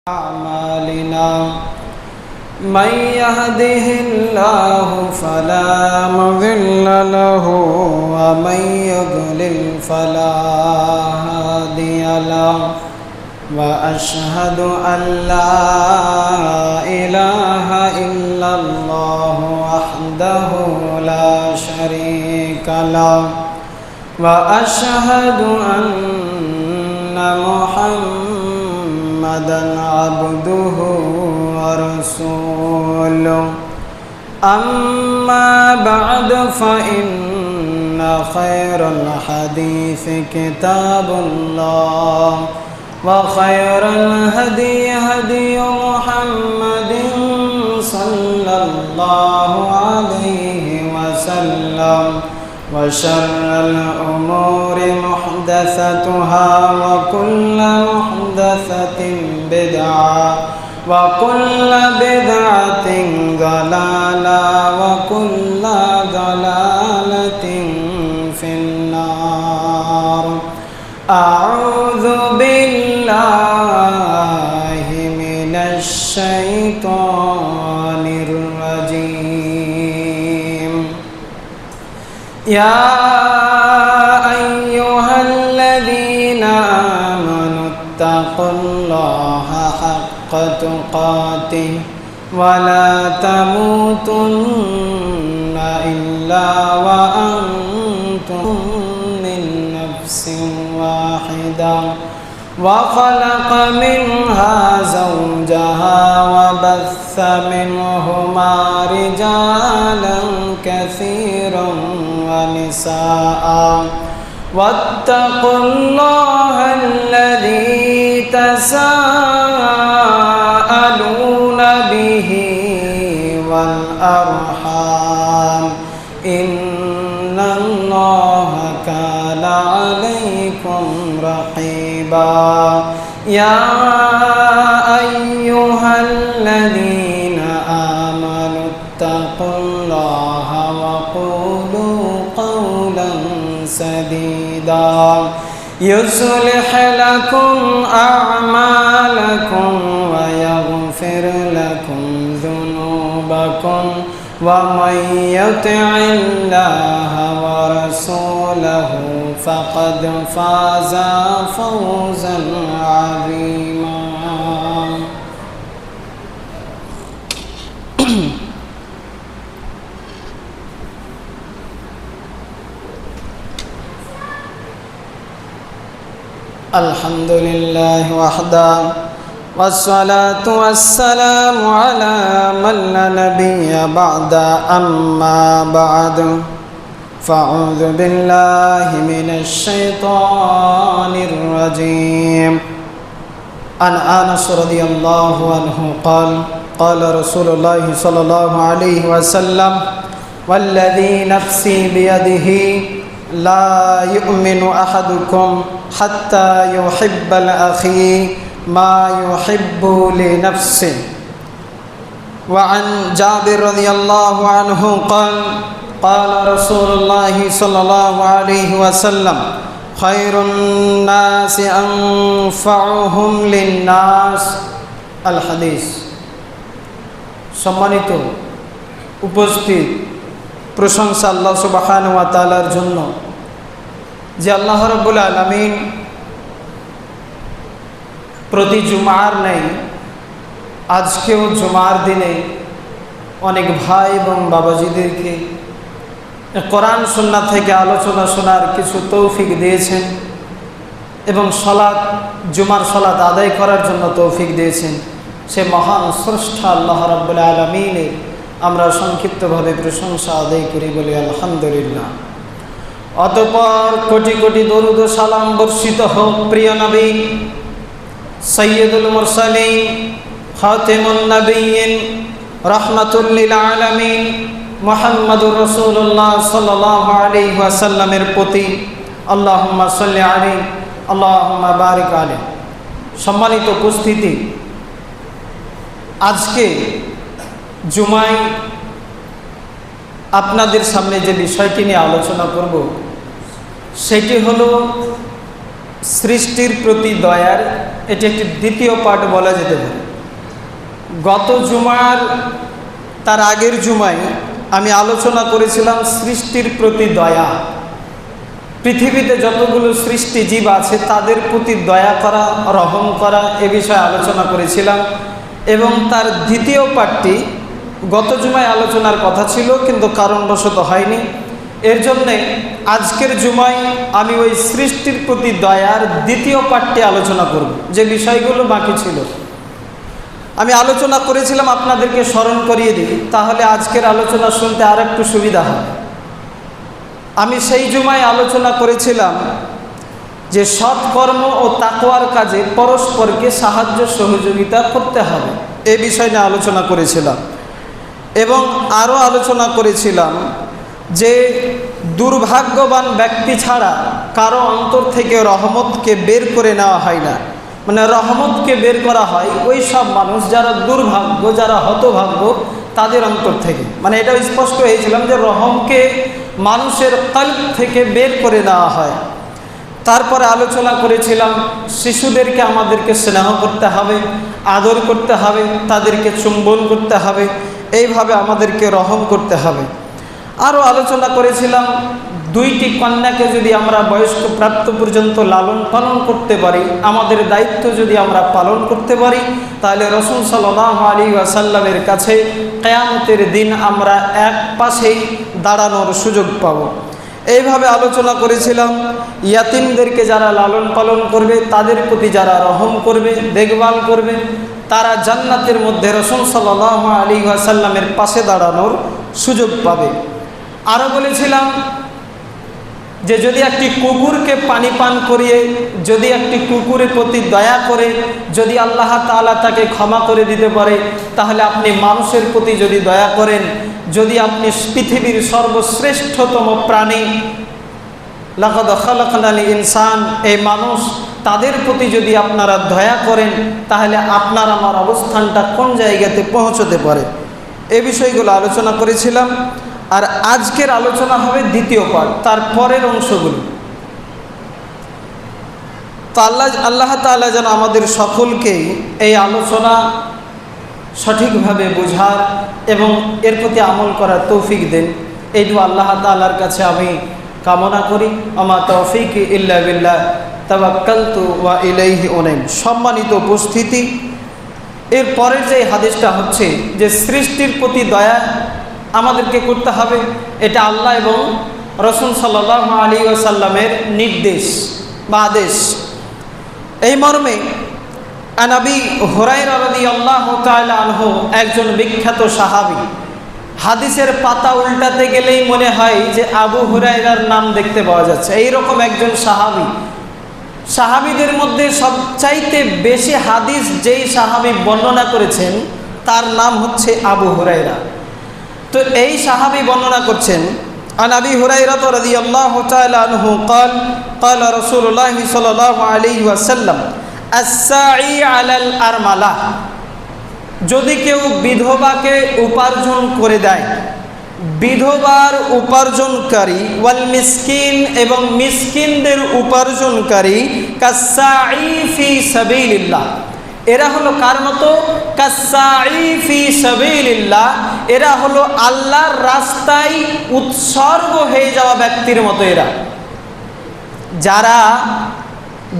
أعمالنا من يهده الله فلا مضل له ومن يضلل فلا هادي له وأشهد أن لا إله إلا الله وحده لا شريك له وأشهد أن محمدًا عبده ورسوله أما بعد فإن خير الحديث كتاب الله وخير الهدي هدي محمد صلى الله عليه وسلم وشر الأمور محدثتها وكل محدثة بدعة وكل بدعة ضلالة وكل ضلالة في النار. أعوذ بالله من الشيطان الرجيم. يا أيها الذين آمنوا اتقوا الله حق تقاته ولا تموتن إلا وأنتم من نفس واحدة وخلق منها زوجها وبث منهما رجالا كثيرا ونساء واتقوا الله الذي تساءلون به والأرحام إن الله كان عليكم رقيبا. يا أيها الذين آمنوا اتقوا الله وقولوا قولا سديدا يصلح لكم أعمالكم ويغفر لكم ذنوبكم ومن يطع الله ورسوله فقد فاز فوزا عظيما. الحمد لله وحده والصلاة والسلام على من لا نبي بعد. أما بعد فأعوذ بالله من الشيطان الرجيم. عن أنس رضي الله عنه قال قال رسول الله صلى الله عليه وسلم والذي نفسي بيده لا يؤمن أحدكم حتى يحب لأخيه ما يحب لنفسه. وعن جابر رضي الله عنه قال قال رسول الله صلى الله عليه وسلم خير الناس أنفعهم للناس الحديث. সম্মানিত উপস্থিত, প্রশংসা আল্লাহ সুবহানাহু ওয়া তাআলার জন্য যে আল্লাহ রাব্বুল আলামিন প্রতি জুমার নেই আজকেও জুমার দিনে অনেক ভাই এবং বাবাজিদেরকে কোরআন সুন্নাহ থেকে আলোচনা শোনার কিছু তৌফিক দিয়েছেন এবং জুমার সালাত আদায় করার জন্য তৌফিক দিয়েছেন। সে মহান স্রষ্টা আল্লাহ রাব্বুল আলামিনের আমরা সংক্ষিপ্তভাবে প্রশংসা আদায় করি বলি আলহামদুলিল্লাহ। অতঃপর কোটি কোটি দরুদ ও সালাম বর্ষিত হোক প্রিয় নবী সৈয়দুল মুরসালিন খাতিমুন নবিয়্যিন রাহমাতুল লিল আলামিন মুহাম্মদুর রাসূলুল্লাহ সাল্লাল্লাহু আলাইহি ওয়াসাল্লামের প্রতি আল্লাহুম্মা সাল্লি আলাইহি আল্লাহুম্মা বারিক আলাইহি। সম্মানিত উপস্থিতি, আজকে জুমায় আপনাদের সামনে যে বিষয়টি নিয়ে আলোচনা করব সেটি হলো সৃষ্টির প্রতি দয়ার এটি একটি দ্বিতীয় পার্ট বলা যেতে পারে। গত জুমার তার আগের জুমায় আমি আলোচনা করেছিলাম সৃষ্টির প্রতি দয়া। পৃথিবীতে যতগুলো সৃষ্টি জীব আছে তাদের প্রতি দয়া করা, রহম করা, এ বিষয়ে আলোচনা করেছিলাম। এবং তার দ্বিতীয় পার্টটি গত জুমায় আলোচনার কথা ছিল, কিন্তু কারণবশত হয়নি। এর জন্যে আজকের জুমায় আমি ওই সৃষ্টির প্রতি দয়ার দ্বিতীয় পার্টটি আলোচনা করব, যে বিষয়গুলো বাকি ছিল। আমি আলোচনা করেছিলাম, আপনাদেরকে স্মরণ করিয়ে দিই, তাহলে আজকের আলোচনা শুনতে আর একটু সুবিধা হয়। আমি সেই জুমায় আলোচনা করেছিলাম যে সৎকর্ম ও তাকওয়ার কাজে পরস্পরকে সাহায্য সহযোগিতা করতে হবে, এ বিষয় নিয়ে আলোচনা করেছিলাম। এবং আরও আলোচনা করেছিলাম যে দুর্ভাগ্যবান ব্যক্তি ছাড়া কারো অন্তর থেকে রহমতকে বের করে নেওয়া হয় না। মানে রহমতকে বের করা হয় ওই সব মানুষ যারা দুর্ভাগ্য, যারা হতভাগ্য, তাদের অন্তর থেকে। মানে এটা স্পষ্ট হয়েছিলাম যে রহমকে মানুষের কল্প থেকে বের করে নেওয়া হয়। তারপরে আলোচনা করেছিলাম শিশুদেরকে আমাদেরকে স্নেহ করতে হবে, আদর করতে হবে, তাদেরকে চুম্বন করতে হবে, এইভাবে আমাদেরকে রহম করতে হবে। আরও আলোচনা করেছিলাম দুইটি কন্যাকে যদি আমরা বয়স্ক প্রাপ্ত পর্যন্ত লালন পালন করতে পারি, আমাদের দায়িত্ব যদি আমরা পালন করতে পারি, তাহলে রাসূল সাল্লাল্লাহু আলাইহি ওয়াসাল্লামের কাছে কিয়ামতের দিন আমরা এক পাশেই দাঁড়ানোর সুযোগ পাব। এইভাবে আলোচনা করেছিলাম ইয়াতিমদেরকে যারা লালন পালন করবে, তাদের প্রতি যারা রহম করবে, দেখভাল করবে, তারা জান্নাতের মধ্যে রাসূল সাল্লাল্লাহু আলাইহি ওয়াসাল্লামের পাশে দাঁড়ানোর সুযোগ পাবে। আরও বলেছিলাম যে যদি একটি কুকুরকে পানি পান করিয়ে, যদি একটি কুকুরের প্রতি দয়া করে যদি আল্লাহ তাআলা তাকে ক্ষমা করে দিতে পারে, তাহলে আপনি মানুষের প্রতি যদি দয়া করেন, যদি আপনি পৃথিবীর সর্বশ্রেষ্ঠতম প্রাণী লাকাদ খালাকনাল ইনসান, এই মানুষ, তাদের প্রতি যদি আপনারা দয়া করেন, তাহলে আপনার আমার অবস্থানটা কোন জায়গাতে পৌঁছতে পারে, এই বিষয়গুলো আলোচনা করেছিলাম। আর আজকের আলোচনা হবে দ্বিতীয় পার্ট, তার পরের অংশগুলো। তো আল্লাহ তাআলা যেন আমাদের সকলকেই এই আলোচনা সঠিকভাবে বোঝার এবং এর প্রতি আমল করার তৌফিক দেন, এইটুকু আল্লাহ তাআলার কাছে আমি কামনা করি। আমা তৌফিক ইল্লা বিল্লাহ, তাওয়াক্কালতু ওয়া ইলাইহি উনাইব। সম্মানিত উপস্থিতি, এর পরের যে হাদিসটা হচ্ছে যে সৃষ্টির প্রতি দয়া আমাদেরকে করতে হবে, এটা আল্লাহ এবং রাসূল সাল্লাল্লাহু আলাইহি ওয়াসাল্লামের নির্দেশ বা আদেশ। এই মর্মে আবি হুরায়রা রাদিয়াল্লাহু তাআলা আনহু, একজন বিখ্যাত সাহাবী, হাদিসের পাতা উল্টাতে গেলেই মনে হয় যে আবু হুরায়রার নাম দেখতে পাওয়া যাচ্ছে, এইরকম একজন সাহাবী। সাহাবীদের মধ্যে সবচাইতে বেশি হাদিস যেই সাহাবী বর্ণনা করেছেন তার নাম হচ্ছে আবু হুরায়রা। তো এই সাহাবী বর্ণনা করছেন, আন আবি হুরায়রা রাদিয়াল্লাহু তাআলা আনহু قال قال رسول الله صلى الله عليه وسلم الساعي على الارمله, যদি কেউ বিধবাকে উপার্জন করে দেয়, বিধবার উপার্জনকারী, ওয়াল মিসকিন, এবং মিসকিনদের উপার্জনকারী, কাসাই ফি সাবিলিল্লাহ, এরা হলো কার মতো? কাসাই ফি সাবিলিল্লাহ, এরা হলো আল্লাহর রাস্তায় উৎসর্গ হয়ে যাওয়া ব্যক্তির মতো। এরা যারা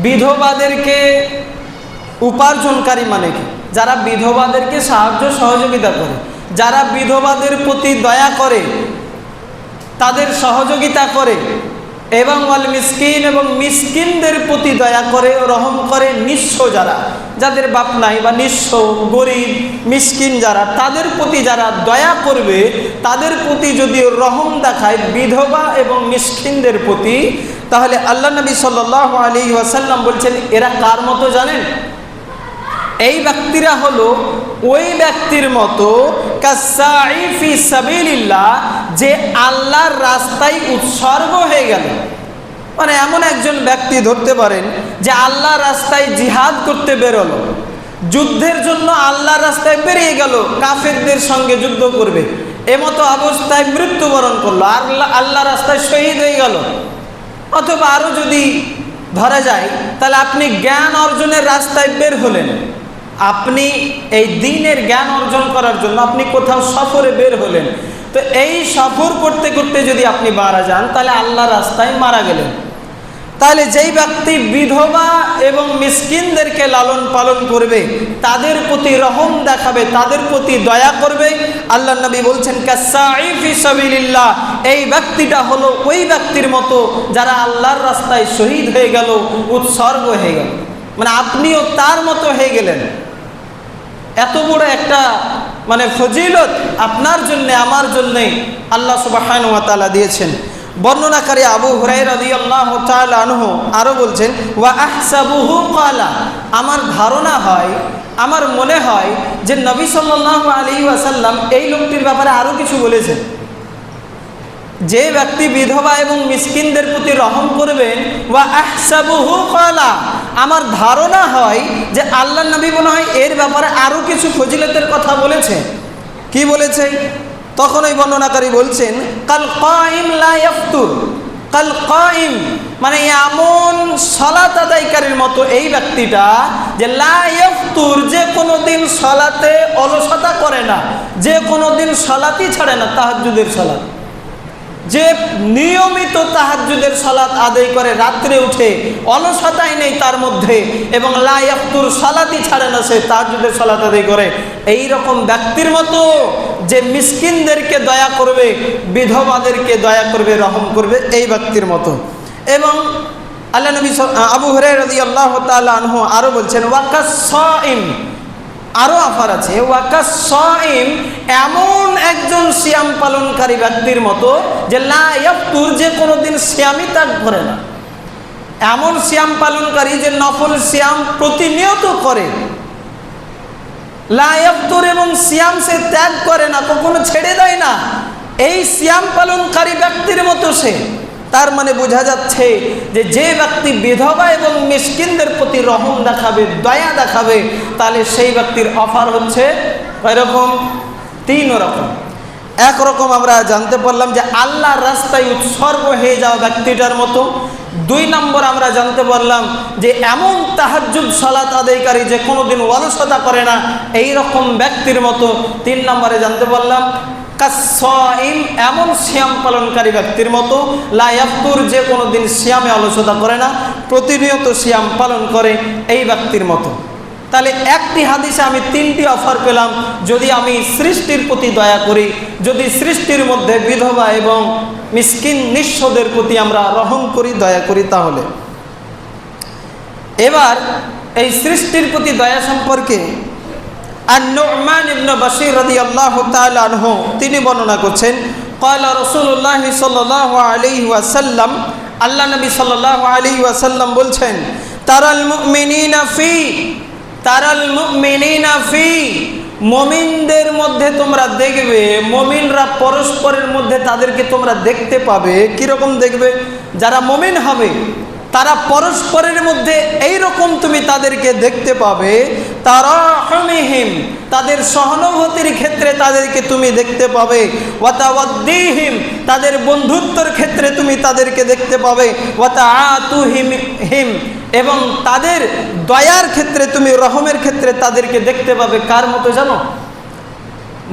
বিধবাদেরকে উপার্জনকারী, মানে কি? যারা বিধবাদেরকে সাহায্য সহযোগিতা করে, যারা বিধবাদের প্রতি দয়া করে, তাদের সহযোগিতা করে, এবং ওয়াল মিসকিন, এবং মিসকিনদের প্রতি দয়া করে, রহম করে, নিঃস্ব যারা, যাদের বাপ নাই বা নিঃস্ব, গরিব, মিসকিন যারা, তাদের প্রতি যারা দয়া করবে, তাদের প্রতি যদি রহম দেখায় বিধবা এবং মিসকিনদের প্রতি, তাহলে আল্লাহ নবী সাল্লাল্লাহু আলাইহি ওয়াসাল্লাম বলছেন এরা কার মতো জানেন? এই ব্যক্তিরা হলো ওই ব্যক্তির মতো কাসাই ফি সাবিলিল্লাহ, যে আল্লাহর রাস্তায় উৎসর্গ হয়ে গেল। মানে এমন একজন ব্যক্তি ধরতে পারেন যে আল্লাহর রাস্তায় জিহাদ করতে বেরোলো, যুদ্ধের জন্য আল্লাহর রাস্তায় বেরিয়ে গেল, কাফেরদের সঙ্গে যুদ্ধ করবে, এমতো অবস্থায় মৃত্যুবরণ করলো, আল্লাহ রাস্তায় শহীদ হয়ে গেল। অথবা আরও যদি ধরা যায়, তাহলে আপনি জ্ঞান অর্জনের রাস্তায় বের হলেন, আপনি এই দ্বীনের জ্ঞান অর্জন করার জন্য আপনি কোথাও সফরে বের হলেন। তো এই সফর করতে করতে যদি আপনি মারা যান, তাহলে আল্লাহর রাস্তায় মারা গেলেন। তাহলে যেই ব্যক্তি বিধবা এবং মিসকিনদেরকে লালন পালন করবে, তাদের প্রতি রহম দেখাবে, তাদের প্রতি দয়া করবে, আল্লাহ নবী বলছেন কাসাই ফি সাবিলিল্লাহ, এই ব্যক্তিটা হলো ওই ব্যক্তির মতো যারা আল্লাহর রাস্তায় শহীদ হয়ে গেল, উৎসর্গ হয়ে গেল, মানে আপনিও তার মতো হয়ে গেলেন। এত বড় একটা ফজিলত আপনার জন্য আমার জন্য আল্লাহ সুবহানাহু ওয়া তাআলা দিয়েছেন। বর্ণনাকারী আবু হুরায়রা রাদিয়াল্লাহু তাআলা আনহু আরো বলছেন, ওয়া আহসাবুহু ক্বালা, আমার ধারণা হয়, আমার মনে হয় যে নবী সাল্লাল্লাহু আলাইহি ওয়াসাল্লাম এই লোকটির ব্যাপারে আরো কিছু বলেছেন। যে ব্যক্তি বিধবা এবং মিসকিনদের প্রতি রহম করবেন, ওয়া আহসাবুহু ক্বালা, আমার ধারণা হয় যে আল্লাহর নবী মনে হয় এর ব্যাপারে আরো কিছু ফজিলতের কথা বলেছে। কি বলেছে? তখন ওই বর্ণনাকারী বলছেন, কাল কাইম লা ইয়াফতুর, কাল কাইম মানে এমন সালাত আদায়কারীর মতো এই ব্যক্তিটা, যে লা ইয়াফতুর, যে কোনোদিন সালাতে অলসতা করে না, যে কোনোদিন সালাতই ছাড়ে না, তাহাজ্জুদের সালাত, যে নিয়মিত তাহাজ্জুদের সালাত আদায় করে, রাত্রে উঠে অলসতাই নেই তার মধ্যে, এবং লা ইয়াফতুর, সালাতই ছাড়ে না, সে তাহাজ্জুদের সালাত আদায় করে, এই রকম ব্যক্তির মতো যে মিসকিনদেরকে দয়া করবে, বিধবাদেরকে দয়া করবে, রহম করবে, এই ব্যক্তির মতো। এবং আল্লাহ নবী আবু হুরায়রা রাদিয়াল্লাহু তাআলা আনহু আরো বলছেন, ওয়াকাস সাইম, আরো অফার আছে, ওয়াকাস সাইম, এমন একজন সিয়াম পালনকারী ব্যক্তির মতো যে লা ইয়াফতুর, যে কোনোদিন সিয়ামই ত্যাগ করে না, এমন সিয়াম পালনকারী যে নফল সিয়াম প্রতিনিয়ত করে, লা ইয়াফতুর, এবং সিয়াম সে ত্যাগ করে না, কখনো ছেড়ে দেয় না, এই সিয়াম পালনকারী ব্যক্তির মতো সে। তার মানে বোঝা যাচ্ছে যে যে ব্যক্তি বিধবা এবং মিসকিনদের প্রতি রহম দেখাবে, দয়া দেখাবে, তাহলে সেই ব্যক্তির অফার হচ্ছে এরকম 3 রকম। একরকম আমরা জানতে পারলাম যে আল্লাহর রাস্তায় উৎসর্গ হয়ে যাওয়া ব্যক্তিটার মতো। 2 নম্বর আমরা জানতে পারলাম যে এমন তাহাজ্জুদ সালাত আদায়কারী যে কোনোদিন অলসতা করে না, এই রকম ব্যক্তির মতো। 3 নম্বরে জানতে পারলাম কাসাইম, এমন সিয়াম পালনকারী ব্যক্তির মতো, লা ইয়াফতুর, যে কোনোদিন সিয়ামে অলসতা করে না, প্রতিনিয়ত সিয়াম পালন করে, এই ব্যক্তির মতো। তাহলে একটি হাদিসে আমি 3টি অফার পেলাম, যদি আমি সৃষ্টির প্রতি দয়া করি, যদি সৃষ্টির মধ্যে বিধবা এবং মিসকিন নিঃস্বদের প্রতি আমরা রহম করি, দয়া করি, তাহলে। এবার এই সৃষ্টির প্রতি দয়া সম্পর্কে আন-নু'মান ইবনে বাশীর রাদিয়াল্লাহু তাআলা আনহু তিনি বর্ণনা করছেন, ক্বালা রাসূলুল্লাহ সাল্লাল্লাহু আলাইহি ওয়াসাল্লাম, আল্লাহ নবী সাল্লাল্লাহু আলাইহি ওয়াসাল্লাম বলছেন, তারাল মুমিনিনা ফি, মুমিনদের মধ্যে তোমরা দেখবে, মুমিনরা পরস্পরের মধ্যে তাদেরকে তোমরা দেখতে পাবে। কিরকম দেখবে? যারা মুমিন হবে তারা পরস্পরের মধ্যে এই রকম তুমি তাদেরকে দেখতে পাবে, তারাহুমিহিম, তাদের সহানুভূতির ক্ষেত্রে তাদেরকে তুমি দেখতে পাবে, ওয়া তাওয়াদ্দিহিম, তাদের বন্ধুত্বের ক্ষেত্রে তুমি তাদেরকে দেখতে পাবে, ওয়া তাআতুহিম, এবং তাদের দয়ার ক্ষেত্রে তুমি, রহমের ক্ষেত্রে তাদেরকে দেখতে পাবে। কার মতো জানো?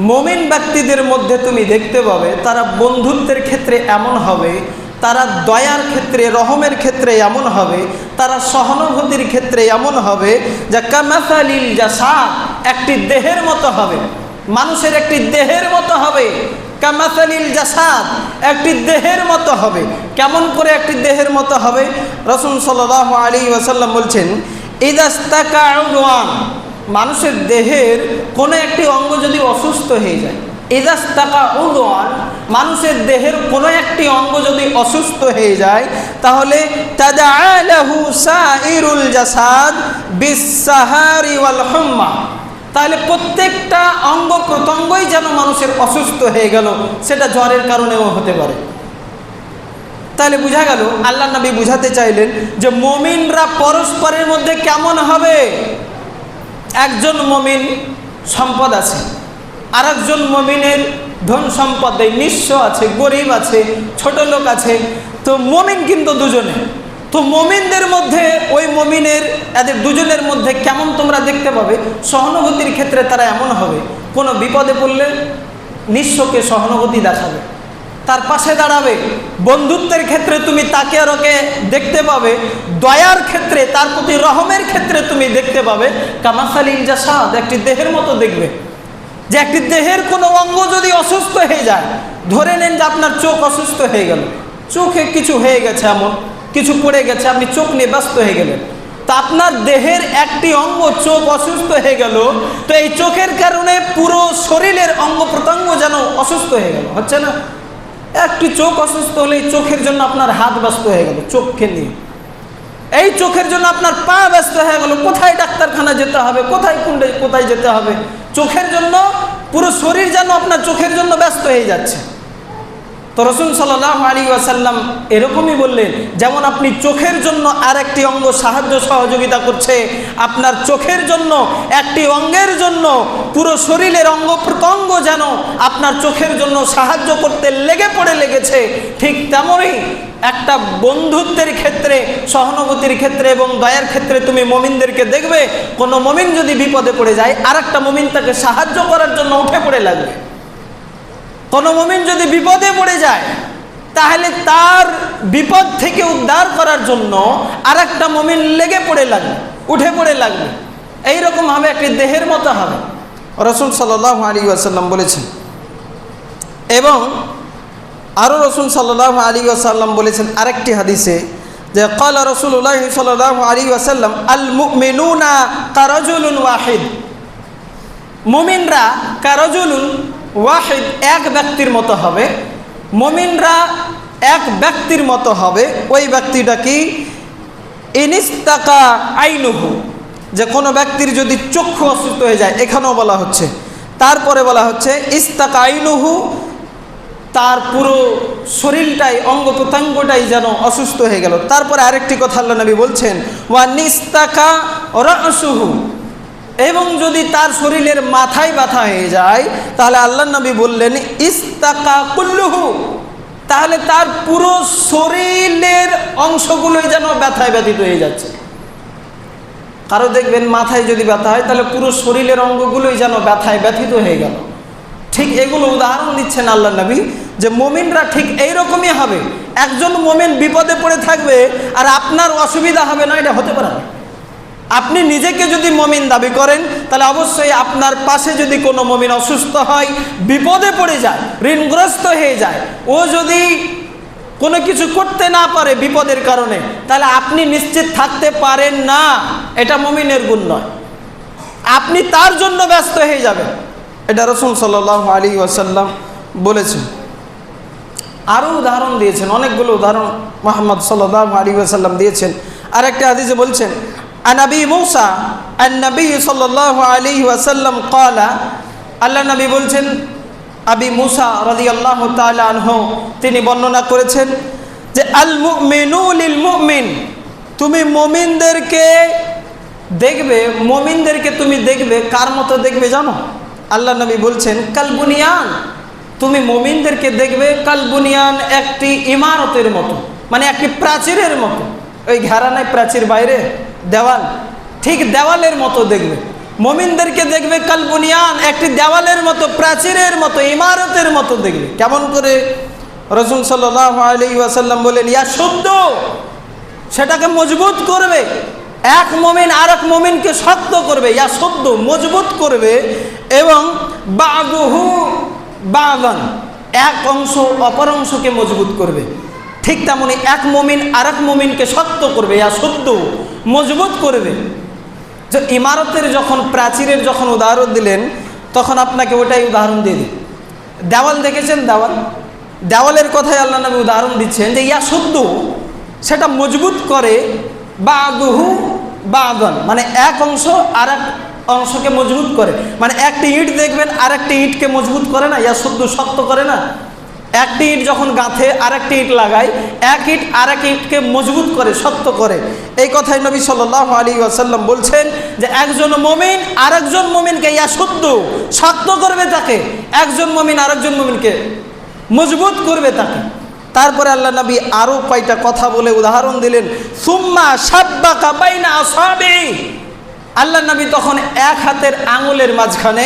মুমিন ব্যক্তিদের মধ্যে তুমি দেখতে পাবে তারা বন্ধুত্বের ক্ষেত্রে এমন হবে, তারা দয়ার ক্ষেত্রে, রহমের ক্ষেত্রে এমন হবে, তারা সহানুভূতির ক্ষেত্রে এমন হবে, যা কামাসালিল জাসাদ, একটি দেহের মতো হবে, মানুষের একটি দেহের মতো হবে। কামাসালিল জাসাদ, একটি দেহের মতো হবে। কেমন করে একটি দেহের মতো হবে? রাসূল সাল্লাল্লাহু আলাইহি ওয়াসাল্লাম বলছেন, ইদাস্তাকা উদওয়ান, মানুষের দেহের কোনো একটি অঙ্গ যদি অসুস্থ হয়ে যায়, ইদাস্তাকা উদওয়ান, মানুষের দেহের কোনো একটি অঙ্গ যদি অসুস্থ হয়ে যায়, তাহলে তাদআ লাহু সাইরুল জাসাদ বিসসাহারি ওয়াল হুম্মা, তাহলে প্রত্যেকটা অঙ্গ প্রত্যঙ্গই যেন মানুষের অসুস্থ হয়ে গেল, সেটা জ্বরের কারণেও হতে পারে। তাহলে বোঝা গেল আল্লাহ নবী বুঝাতে চাইলেন যে মুমিনরা পরস্পরের মধ্যে কেমন হবে। একজন মুমিন সম্পদ আছে, আর একজন মুমিনের ধন সম্পদ নেই, নিঃস্ব আছে, গরিব আছে, ছোট লোক আছে, তো মুমিন কিন্তু দুজনে, তো মুমিনদের মধ্যে ওই মুমিনের এদের দুজনের মধ্যে কেমন তোমরা দেখতে পাবে? সহানুভূতির ক্ষেত্রে তারা এমন হবে, কোনো বিপদে পড়লে নিঃস্বকে সহানুভূতি দেখাবে, তার পাশে দাঁড়াবে। বন্ধুত্বের ক্ষেত্রে তুমি তাকে আর ওকে দেখতে পাবে, দয়ার ক্ষেত্রে তার প্রতি রহমের ক্ষেত্রে তুমি দেখতে পাবে কামাসালিল জাসাদ, একটি দেহের মতো দেখবে। যে একটি দেহের কোনো অঙ্গ যদি অসুস্থ হয়ে যায়, ধরে নেন যে আপনার চোখ অসুস্থ হয়ে গেল, চোখে কিছু হয়ে গেছে, এমন কিছু পড়ে গেছে, আপনি চোখ নিয়ে ব্যস্ত হয়ে গেলেন, তো আপনার দেহের একটি অঙ্গ চোখ অসুস্থ হয়ে গেল, তো এই চোখের কারণে পুরো শরীরের অঙ্গ প্রত্যঙ্গ যেন অসুস্থ হয়ে গেল, হচ্ছে না? একটি চোখ অসুস্থ হলে এই চোখের জন্য আপনার হাত ব্যস্ত হয়ে গেল চোখকে নিয়ে, এই চোখের জন্য আপনার পা ব্যস্ত হয়ে গেল, কোথায় ডাক্তারখানা যেতে হবে, কোথায় যেতে হবে, চোখের জন্য পুরো শরীর যেন আপনার চোখের জন্য ব্যস্ত হয়ে যাচ্ছে। তো রাসূল সাল্লাল্লাহু আলাইহি ওয়াসাল্লাম এরকমই বললেন, যেমন আপনি চোখের জন্য আর একটি অঙ্গ সাহায্য সহযোগিতা করছে, আপনার চোখের জন্য একটি অঙ্গের জন্য পুরো শরীরের অঙ্গ প্রত্যঙ্গ যেন আপনার চোখের জন্য সাহায্য করতে লেগেছে, ঠিক তেমনই একটা বন্ধুত্বের ক্ষেত্রে, সহানুভূতির ক্ষেত্রে এবং দয়ার ক্ষেত্রে তুমি মুমিনদেরকে দেখবে, কোনো মুমিন যদি বিপদে পড়ে যায় আর একটা মুমিন তাকে সাহায্য করার জন্য উঠে পড়ে লাগবে। কোনো মুমিন যদি বিপদে পড়ে যায় তাহলে তার বিপদ থেকে উদ্ধার করার জন্য আর একটা মুমিন লেগে পড়ে লাগবে, উঠে পড়ে লাগবে। এইরকম হবে, একটি দেহের মতো হবে, রাসূল সাল্লাল্লাহু আলাইহি ওয়াসাল্লাম বলেছেন। এবং আরও রাসূল সাল্লাল্লাহু আলাইহি ওয়াসাল্লাম বলেছেন আরেকটি হাদিসে যে ক্বালা রাসূলুল্লাহ সাল্লাল্লাহু আলাইহি ওয়াসাল্লাম আল মুমিনুনা কারাজুলুন ওয়াহিদ, মুমিনরা কারাজুলুন ওয়াহিদ, এক ব্যক্তির মতো হবে। মুমিনরা এক ব্যক্তির মতো হবে। ওই ব্যক্তিটা কি? ইনিস্তাকা আইনুহু, যে কোনো ব্যক্তির যদি চক্ষু অসুস্থ হয়ে যায়, এখানেও বলা হচ্ছে, তারপরে বলা হচ্ছে ইস্তাকা আইনুহু, তার পুরো শরীরটাই অঙ্গ প্রত্যঙ্গটাই যেন অসুস্থ হয়ে গেল। তারপরে আরেকটি কথা আল্লাহ নবী বলছেন ওয়া নিস্তাকা রাসুহু, এবং যদি তার শরীরের মাথায় ব্যথা হয়ে যায় তাহলে আল্লাহ নবী বললেন ইস্তাকা কুল্লুহু, তাহলে তার পুরো শরীরের অংশগুলোই যেন ব্যথায় ব্যথিত হয়ে যাচ্ছে। কারো দেখবেন মাথায় যদি ব্যথা হয় তাহলে পুরো শরীরের অঙ্গগুলোই যেন ব্যথায় ব্যথিত হয়ে গেল। ঠিক এগুলো উদাহরণ দিচ্ছেন আল্লাহ নবী, যে মুমিনরা ঠিক এইরকমই হবে। একজন মুমিন বিপদে পড়ে থাকবে আর আপনার অসুবিধা হবে না, এটা হতে পারে না। আপনি নিজেকে যদি মুমিন দাবি করেন তাহলে অবশ্যই আপনার পাশে যদি কোনো মুমিন অসুস্থ হয়, বিপদে পড়ে যায়, ঋণগ্রস্ত হয়ে যায়, ও যদি কোনো কিছু করতে না পারে বিপদের কারণে, তাহলে আপনি নিশ্চিত থাকতে পারেন না, এটা মুমিনের গুণ নয়। আপনি তার জন্য ব্যস্ত হয়ে যাবেন, এটা রাসূল সাল্লাল্লাহু আলাইহি ওয়াসাল্লাম বলেছেন। আরও উদাহরণ দিয়েছেন, অনেকগুলো উদাহরণ মুহাম্মদ সাল্লাল্লাহু আলাইহি ওয়াসাল্লাম দিয়েছেন। আর একটা হাদিসে বলছেন আনাবি মুসা আন-নবী সাল্লাল্লাহু আলাইহি ওয়াসাল্লাম ক্বালা, আল্লাহ নবী বলছেন, আবি মুসা রাদিয়াল্লাহু তাআলা আনহু তিনি বর্ণনা করেছেন যে আল মুমিনু লিল মুমিন, তুমি মুমিনদেরকে দেখবে, মুমিনদেরকে তুমি দেখবে কার মতো দেখবে জানো? আল্লাহ নবী বলছেন কাল বুনিয়ান, তুমি মুমিনদেরকে দেখবে কাল বুনিয়ান, একটি ইমারতের মতো, মানে একটি প্রাচীরের মতো। ওই ঘেরানায় প্রাচীর বাইরে দেওয়াল, ঠিক দেওয়ালের মতো দেখবে। মুমিনদেরকে দেখবে কাল বুনিয়ান, একটি দেওয়ালের মতো, প্রাচীরের মতো, ইমারতের মতো দেখবে। কেমন করে? রাসূল সাল্লাল্লাহু আলাইহি ওয়াসাল্লাম বলেন ইয়া শুদ্ধ, সেটাকে মজবুত করবে। এক মুমিন আর এক মুমিনকে শক্ত করবে, ইয়া শুদ্ধ, মজবুত করবে। এবং বাদুহু বাদান, এক অংশ অপর অংশকে মজবুত করবে। ঠিক তেমনি এক মুমিন আর এক মুমিনকে শক্ত করবে, ইয়া শুদ্ধ, মজবুত করবে। যে ইমারতের যখন, প্রাচীরের যখন উদাহরণ দিলেন, তখন আপনাকে ওটাই উদাহরণ দিয়ে দিই। দেওয়াল দেখেছেন? দেওয়ালের কথাই আল্লাহ নবী উদাহরণ দিচ্ছেন যে ইয়া শুদ্ধ, সেটা মজবুত করে। বাদুহু বাদান, মানে এক অংশ আর এক অংশকে মজবুত করে। মানে একটি ইট দেখবেন আর একটি ইটকে মজবুত করে না, ইয়া শুদ্ধ, শক্ত করে না। একটি ইট যখন গাঁথে আর একটি ইট লাগায়, এক ইট আর এক ইটকে মজবুত করে, শক্ত করে। এই কথাই নবী সাল্লাল্লাহু আলাইহি ওয়াসাল্লাম বলছেন যে একজন মুমিন আর একজন মুমিনকে ইয়া শুদ্ধ, শক্ত করবে তাকে, একজন মুমিন আর একজন মুমিনকে মজবুত করবে তাকে। তারপরে আল্লাহ নবী আরও কয়টা কথা বলে উদাহরণ দিলেন। সুম্মা সাব্বাকা বাইনা আসাবি, আল্লাহ নবী তখন এক হাতের আঙুলের মাঝখানে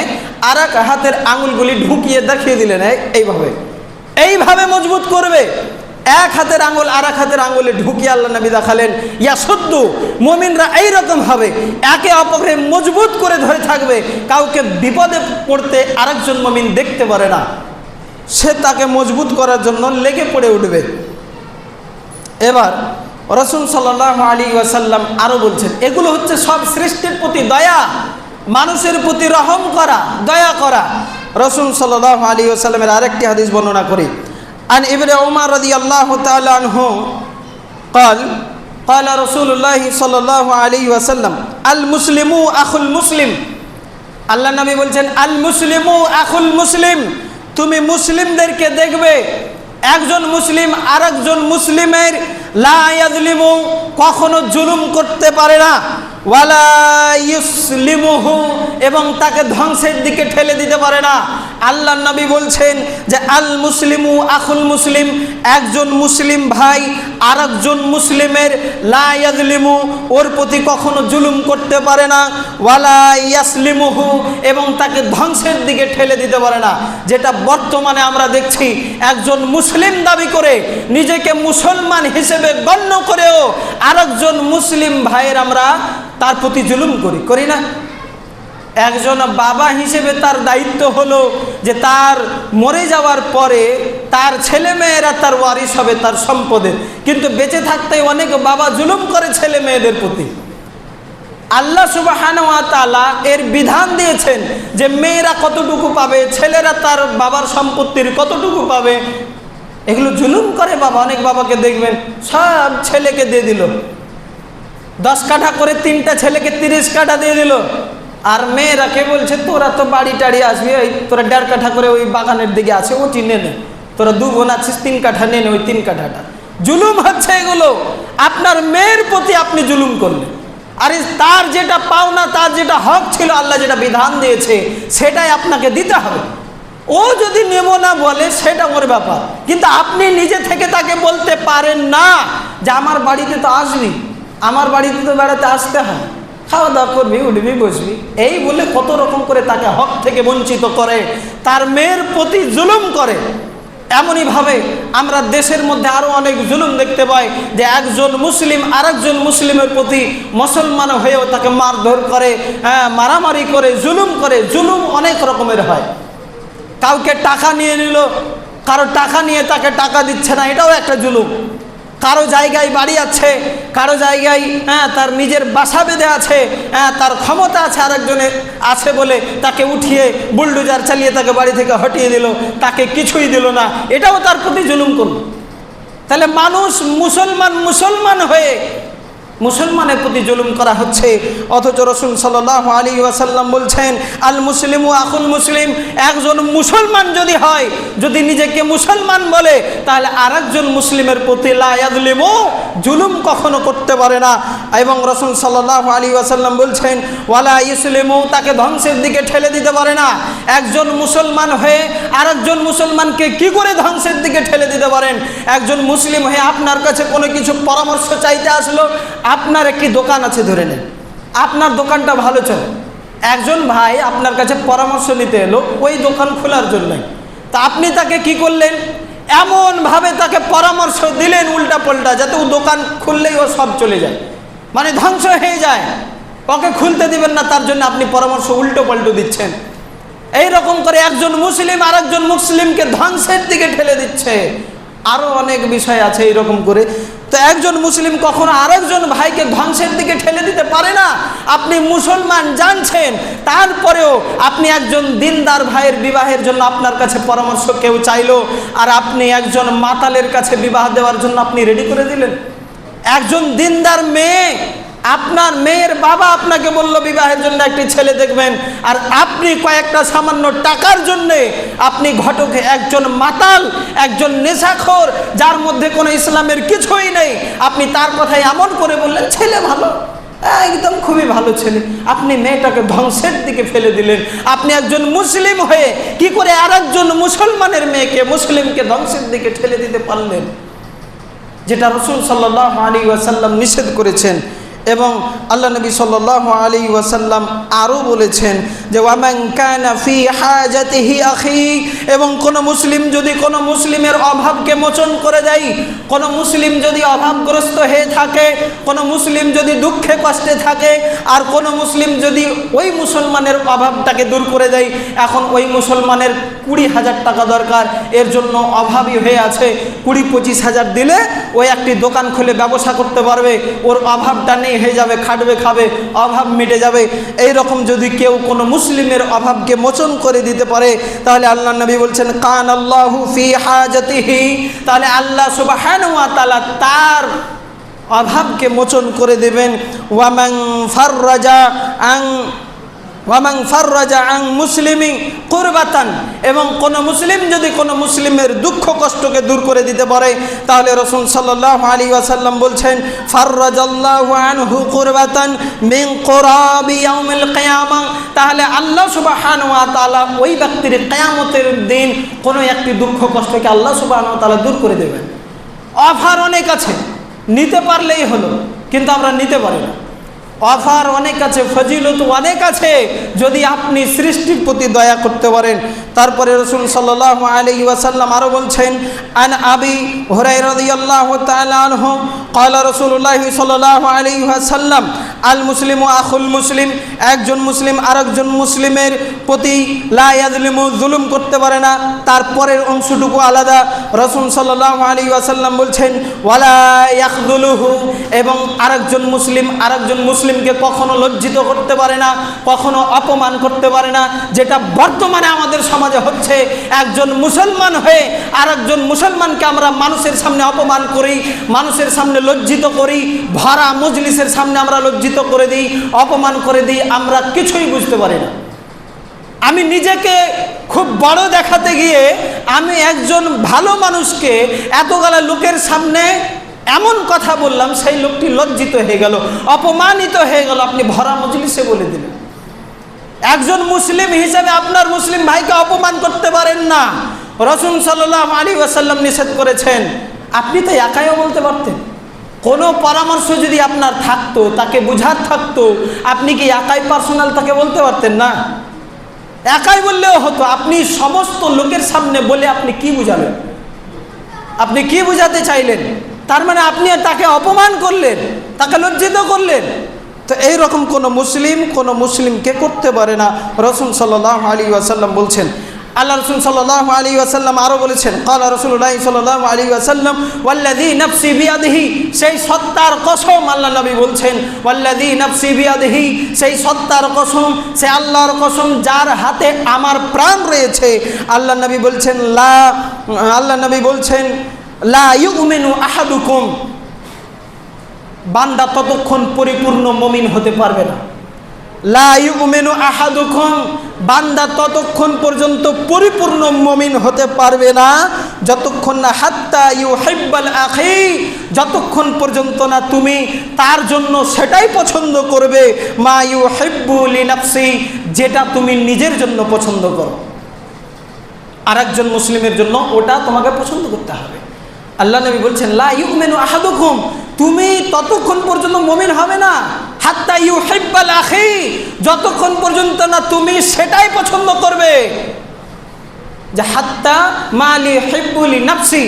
আর এক হাতের আঙুলগুলি ঢুকিয়ে দেখিয়ে দিলেন, এইভাবে মজবুত করবে। এক হাতের আঙুল আর এক হাতের আঙুলে ঢুকিয়ে আল্লাহ নবী দেখালেন ইয়াসুদ্দু, মুমিনরা এইরকম ভাবে একে অপরকে মজবুত করে ধরে থাকবে, কাউকে বিপদে পড়তে আরেকজন মুমিন দেখতে পারে না, সে তাকে মজবুত করার জন্য লেগে পড়ে উঠবে। এবার রাসূল সাল্লাল্লাহু আলাইহি ওয়াসাল্লাম আরও বলছেন, এগুলো হচ্ছে সব সৃষ্টির প্রতি দয়া, মানুষের প্রতি রহম করা, দয়া করা। রাসূল সাল্লাল্লাহু আলাইহি ওয়াসাল্লামের আরেকটি হাদিস বর্ণনা করি। عن ابن عمر رضي الله تعالى عنه قال قال رسول الله صلى الله عليه وسلم المسلم اخو المسلم, আল্লাহ নবী বলছেন আল মুসলিমু আখুল মুসলিম, তুমি মুসলিমদেরকে দেখবে একজন মুসলিম আরেকজন মুসলিমের লা ইয়াজলিমু, কখনো জুলুম করতে পারে না, ওয়ালা ইউসলিমুহু, এবং তাকে ধ্বংসের দিকে ঠেলে দিতে পারে না। আল্লাহ নবী বলছেন যে আল মুসলিমু আখুল মুসলিম, একজন মুসলিম ভাই আরেকজন মুসলিমের লা ইয়াজলিমু, ওর প্রতি কখনো জুলুম করতে পারে না, ওয়ালা ইয়াসলিমুহু, এবং তাকে ধ্বংসের দিকে ঠেলে দিতে পারে না। যেটা বর্তমানে আমরা দেখছি, একজন মুসলিম দাবি করে নিজেকে মুসলমান হিসেবে গণ্য করেও আরেকজন মুসলিম ভাইয়ের আমরা তার প্রতি জুলুম করি না। একজন বাবা হিসেবে তার দায়িত্ব হলো যে তার মরে যাওয়ার পরে তার ছেলে মেয়েরা তার ওয়ারিশ হবে তার সম্পদের, কিন্তু বেঁচে থাকতে অনেক বাবা জুলুম করে ছেলে মেয়েদের প্রতি। আল্লাহ সুবহানাহু ওয়া তাআলা এর বিধান দিয়েছেন যে মেয়েরা কতটুকু পাবে, ছেলেরা তার বাবার সম্পত্তির কতটুকু পাবে। এগুলো জুলুম করে বাবা। অনেক বাবাকে দেখবেন সব ছেলেকে দিয়ে দিল, 10 কাঠা করে 3টা ছেলেকে 30 কাঠা দিয়ে দিল, আর মেয়েরাকে বলছে তোরা তো বাড়ি টাড়ি আসবি, ওই তোরা 1.5 কাঠা করে ওই বাগানের দিকে আছে ওটি নে, তোরা 2 বোন আছিস 3 কাঠা নে, ওই 3 কাঠাটা। জুলুম হচ্ছে এগুলো। আপনার মেয়ের প্রতি আপনি জুলুম করলেন, আরে তার যেটা পাওনা, তার যেটা হক ছিল, আল্লাহ যেটা বিধান দিয়েছে সেটাই আপনাকে দিতে হবে। ও যদি নেব না বলে সেটা ওর ব্যাপার, কিন্তু আপনি নিজে থেকে তাকে বলতে পারেন না যে আমার বাড়িতে তো আসবি, আমার বাড়িতে তো বেড়াতে আসতে হয়, খাওয়া দাওয়া করবি, উঠবি, বসবি, এই বলে কত রকম করে তাকে হক থেকে বঞ্চিত করে, তার মেয়ের প্রতি জুলুম করে। এমনইভাবে আমরা দেশের মধ্যে আরও অনেক জুলুম দেখতে পাই যে একজন মুসলিম আরেকজন মুসলিমের প্রতি মুসলমান হয়েও তাকে মারধর করে, মারামারি করে, জুলুম করে। জুলুম অনেক রকমের হয়। কাউকে টাকা নিয়ে নিল, কারো টাকা নিয়ে তাকে টাকা দিচ্ছে না, এটাও একটা জুলুম। কারো জায়গায় বাড়ি আছে, কারো জায়গায় তার নিজের বাসা বেঁধে আছে, তার ক্ষমতা আছে আরেকজনের আছে বলে তাকে উঠিয়ে বুলডোজার চালিয়ে তাকে বাড়ি থেকে হটিয়ে দিল, তাকে কিছুই দিল না, এটাও তার প্রতি জুলুম করল। তাহলে মানুষ মুসলমান হয়ে মুসলমানের প্রতি জুলুম করা হচ্ছে। অথচ রাসূল সাল্লাল্লাহু আলাইহি ওয়াসাল্লাম বলছেন আল মুসলিমু আখুল মুসলিম, একজন মুসলমান যদি হয়, যদি নিজেকে মুসলমান বলে, তাহলে আরেকজন মুসলিমের প্রতি লা ইয়াজলিমু, জুলুম কখনো করতে পারে না। এবং রাসূল সাল্লাল্লাহু আলাইহি ওয়াসাল্লাম বলছেন ওয়ালা ইসলিমু, তাকে ধ্বংসের দিকে ঠেলে দিতে পারে না। একজন মুসলমান হয়ে আরেকজন মুসলমানকে কি করে ধ্বংসের দিকে ঠেলে দিতে পারেন? একজন মুসলিম হয়ে আপনার কাছে কোনো কিছু পরামর্শ চাইতে আসলো, আপনার একটি দোকান আছে ধরে নেন, আপনার দোকানটা ভালো চলে, একজন ভাই আপনার কাছে পরামর্শ নিতে এলো ওই দোকান খোলার জন্যই, তা আপনি তাকে কি করলেন? এমনভাবে তাকে পরামর্শ দিলেন উল্টা পাল্টা, যাতে ও দোকান খুললেই ও সব চলে যায়, মানে ধ্বংস হয়ে যায়, ওকে খুলতে দিবেন না, তার জন্য আপনি পরামর্শ উল্টো পাল্টো দিচ্ছেন। এই রকম করে একজন মুসলিম আরেকজন মুসলিমকে ধ্বংসের দিকে ঠেলে দিচ্ছে। আরও অনেক বিষয় আছে এইরকম করে। তো একজন মুসলিম কখনো আরেকজন ভাইকে ধ্বংসের দিকে ঠেলে দিতে পারে না। আপনি মুসলমান জানছেন, তারপরেও আপনি একজন দিনদার ভাইয়ের বিবাহের জন্য আপনার কাছে পরামর্শ কেউ চাইলো, আর আপনি একজন মাতালের কাছে বিবাহ দেওয়ার জন্য আপনি রেডি করে দিলেন। একজন দিনদার মেয়ে, আপনার মেয়ের বাবা আপনাকে বলল বিবাহের জন্য একটি ছেলে দেখবেন, আর আপনি কয়েকটা সামান্য টাকার জন্যে আপনি ঘটকে একজন মাতাল, একজন নেশাখোর, যার মধ্যে কোনো ইসলামের কিছুই নেই, আপনি তার কথাই এমন করে বললেন ছেলে ভালো, একদম খুবই ভালো ছেলে, আপনি মেয়েটাকে ধ্বংসের দিকে ফেলে দিলেন। আপনি একজন মুসলিম হয়ে কি করে আর একজন মুসলমানের মেয়েকে, মুসলিমকে ধ্বংসের দিকে ঠেলে দিতে পারলেন? যেটা রাসূল সাল্লাল্লাহু আলাইহি ওয়াসাল্লাম নিষেধ করেছেন। এবং আল্লাহ নবী সাল্লাল্লাহু আলাইহি ওয়াসাল্লাম আরও বলেছেন যে ওয়ামান কানা ফি হাজাতিহি আখি, এবং কোন মুসলিম যদি কোন মুসলিমের অভাবকে মোচন করে দেয়, কোন মুসলিম যদি অভাবগ্রস্ত হয়ে থাকে, কোন মুসলিম যদি দুঃখে কষ্টে থাকে, আর কোন মুসলিম যদি ওই মুসলমানের অভাবটাকে দূর করে দেয়, এখন ওই মুসলমানের 20,000 টাকা দরকার, এর জন্য অভাবী হয়ে আছে, 20-25,000 দিলে ওই একটি দোকান খুলে ব্যবসা করতে পারবে, ওর অভাবটা নেই হয়ে যাবে, খাটবে খাবে, অভাব মিটে যাবে। এই রকম যদি কেউ কোনো মুসলিমের অভাবকে মোচন করে দিতে পারে, তাহলে আল্লাহ নবী বলছেন কান আল্লাহু ফি হাজাতিহি, তাহলে আল্লাহ সুবহানাহু ওয়া তাআলা তার অভাবকে মোচন করে দেবেন। ওয়ামান ফাররাজা আন মুসলিমি কুরবাতান, এবং কোন মুসলিম যদি কোন মুসলিমের দুঃখ কষ্টকে দূর করে দিতে পারে, তাহলে রাসূল সাল্লাল্লাহু আলাইহি ওয়াসাল্লাম বলছেন ফাররাজাল্লাহু আনহু কুরবাতান মিন কুরাবি ইয়াউমিল কিয়ামাহ, তাহলে আল্লাহ সুবহানাহু ওয়া তাআলা ওই ব্যক্তির কিয়ামতের দিন কোন একটি দুঃখ কষ্টকে আল্লাহ সুবহানাহু ওয়া তাআলা দূর করে দেবেন। অফার অনেক আছে, নিতে পারলেই হলো, কিন্তু আমরা নিতে পারি না। অফার অনেক আছে, ফজিলত অনেক আছে, যদি আপনি সৃষ্টির প্রতি দয়া করতে পারেন। তারপরে রাসূল সাল্লাল্লাহু আলাইহি ওয়াসাল্লাম আরো বলছেন আন আবি হুরায়রা রাদিয়াল্লাহু তাআলা আনহু ক্বালা রাসূলুল্লাহি সাল্লাল্লাহু আলাইহি ওয়াসাল্লাম আল মুসলিমু আখুল মুসলিম, একজন মুসলিম আরেকজন মুসলিমের প্রতি লা ইয়াজলিমু, জুলুম করতে পারে না। তারপরের অংশটুকু আলাদা। রাসূল সাল্লাল্লাহু আলাইহি ওয়াসাল্লাম বলছেন ওয়ালা ইয়াখযুলুহু, এবং আরেকজন মুসলিম আরেকজন মুসলিমকে কখনো লজ্জিত করতে পারে না, কখনো অপমান করতে পারে না, যেটা বর্তমানে আমাদের সমাজে হচ্ছে। একজন মুসলমান হয়ে আরেকজন মুসলমানকে আমরা মানুষের সামনে অপমান করি, মানুষের সামনে লজ্জিত করি, ভরা মজলিসের সামনে আমরা লজ্জিত করে দিই, অপমান করে দিই, আমরা কিছুই বুঝতে পারি না। আমি নিজেকে খুব বড় দেখাতে গিয়ে আমি একজন ভালো মানুষকে এতগুলা লোকের সামনে এমন কথা বললাম, সেই লোকটি লজ্জিত হয়ে গেল, অপমানিত হয়ে গেল, আপনি ভরা মজলিসে বলে দিলেন। একজন মুসলিম হিসেবে আপনার মুসলিম ভাইকে অপমান করতে পারেন না, রাসূল সাল্লাল্লাহু আলাইহি ওয়াসাল্লাম নিষেধ করেছেন। আপনি তো একাইও বলতে পারতেন, কোনো পরামর্শ যদি আপনার থাকতো, তাকে বুঝার থাকতো, আপনি কি একাই পার্সোনাল তাকে বলতে পারতেন না? একাই বললেও হতো। আপনি সমস্ত লোকের সামনে বলে আপনি কি বুঝালেন? আপনি কি বুঝাতে চাইলেন? তার মানে আপনি তাকে অপমান করলেন, তাকে লজ্জিত করলেন। তো এইরকম কোনো মুসলিমকে করতে পারে না। রাসূল সাল্লাল্লাহু আলাইহি ওয়াসাল্লাম বলছেন। আল্লাহ রাসূল সাল্লাল্লাহু আলাইহি ওয়াসাল্লাম আরো বলেছেন ক্বালা রাসূলুল্লাহ সাল্লাল্লাহু আলাইহি ওয়াসাল্লাম ওয়াল্লাযী নাফসি বিয়াদিহি, সেই সত্তার কসম, আল্লাহ নবী বলছেন ওয়াল্লাযী নাফসি বিয়াদিহি, সেই সত্তার কসম, সে আল্লাহর কসম যার হাতে আমার প্রাণ রয়েছে। আল্লাহ নবী বলছেন লা ইউমিনু আহাদুকুম, বান্দা ততক্ষণ পরিপূর্ণ মুমিন হতে পারবে না। লা ইউমিনু আহাদুকুম, বান্দা ততক্ষণ পর্যন্ত পরিপূর্ণ মুমিন হতে পারবে না যতক্ষণ না হাত্তা ইউহিব্বাল আখি, যতক্ষণ পর্যন্ত না তুমি তার জন্য সেটাই পছন্দ করবে মা ইউহিব্বু লিনাফসি, যেটা তুমি নিজের জন্য পছন্দ করো। আরেকজন মুসলিমের জন্য ওটা তোমাকে পছন্দ করতে হবে। আল্লাহ নবী বলছেন লা ইউমিনু আহাদুকুম, তুমি ততক্ষণ পর্যন্ত মুমিন হবে না হাত্তা ইউহিব্বাল আখি, যতক্ষণ পর্যন্ত না তুমি সেটাই পছন্দ করবে যে হাত্তা মালি হিব্বুলি নাফসি,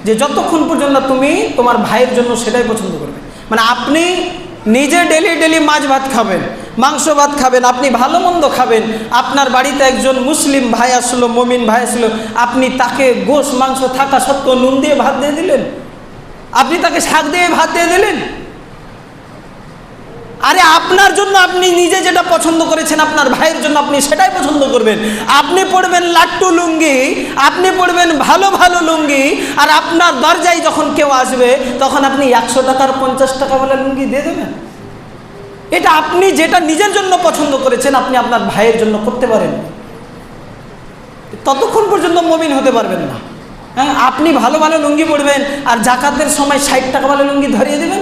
যে যতক্ষণ পর্যন্ত তুমি তোমার ভাইয়ের জন্য সেটাই পছন্দ করবে। মানে আপনি নিজে ডেলি মাছ ভাত খাবেন, মাংস ভাত খাবেন, আপনি ভালো মন্দ খাবেন, আপনার বাড়িতে একজন মুসলিম ভাই আসলো, মুমিন ভাই আসলো, আপনি তাকে গোশ মাংস থাকা সত্ত্বেও নুন দিয়ে ভাত দিয়ে দিলেন, আপনি তাকে শাক দিয়ে ভাত দিয়ে দিলেন। আরে আপনার জন্য আপনি নিজে যেটা পছন্দ করেছেন, আপনার ভাইয়ের জন্য আপনি সেটাই পছন্দ করবেন। আপনি পড়বেন লাট্টু লুঙ্গি, আপনি পড়বেন ভালো ভালো লুঙ্গি, আর আপনার দরজায় যখন কেউ আসবে তখন আপনি 100 টাকার 50 টাকা বলে লুঙ্গি দিয়ে দেবেন। এটা আপনি যেটা নিজের জন্য পছন্দ করেছেন আপনি আপনার ভাইয়ের জন্য করতে পারেন, ততক্ষণ পর্যন্ত মুমিন হতে পারবেন না। হ্যাঁ, আপনি ভালো ভালো লুঙ্গি পরবেন আর জাকাতের সময় 60 টাকা ভালো লুঙ্গি ধরিয়ে দেবেন,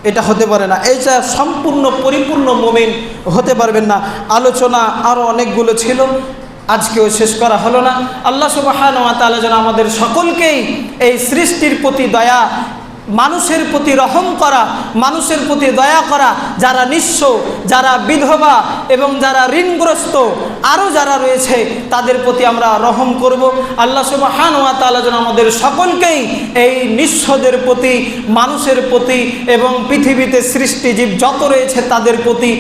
এটা হতে পারে না, এইটা সম্পূর্ণ পরিপূর্ণ মুমিন হতে পারবেন না। আলোচনা আরও অনেকগুলো ছিল, আজকেও শেষ করা হলো না। আল্লাহ সুবহানাহু ওয়া তাআলা যেন আমাদের সকলকেই এই সৃষ্টির প্রতি দয়া, মানুষের প্রতি রহম করা, মানুষের প্রতি দয়া করা, যারা নিঃস্ব, যারা বিধবা এবং যারা ঋণগ্রস্ত আরও যারা রয়েছে তাদের প্রতি আমরা রহম করব। আল্লাহ সুবহানাহু ওয়া তাআলা যেন আমাদের সকলকেই এই নিঃস্বদের প্রতি, মানুষের প্রতি এবং পৃথিবীতে সৃষ্টিজীব যত রয়েছে তাদের প্রতি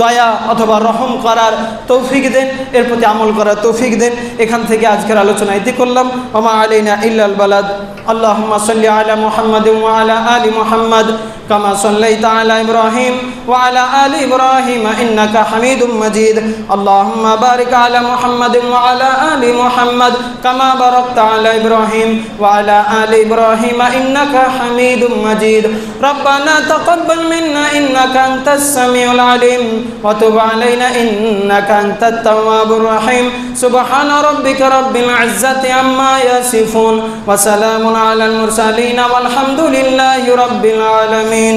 দয়া অথবা রহম করার তৌফিক দেন, এর প্রতি আমল করার তৌফিক দেন। এখান থেকে আজকের আলোচনা এতে করলাম। ওমা আলাইনা ইল্লাল বালাদ। আল্লাহুম্মা সাল্লি আলা محمد وعلى آل محمد كما صليت على إبراهيم وعلى آل إبراهيم إنك حميد مجيد. اللهم بارك على محمد وعلى آل محمد كما باركت على إبراهيم وعلى آل إبراهيم إنك حميد مجيد. ربنا تقبل منا إنك أنت السميع العليم وتب علينا إنك أنت التواب الرحيم. سبحان ربك رب العزة عما يصفون وسلام على المرسلين والحمد لله رب العالمين.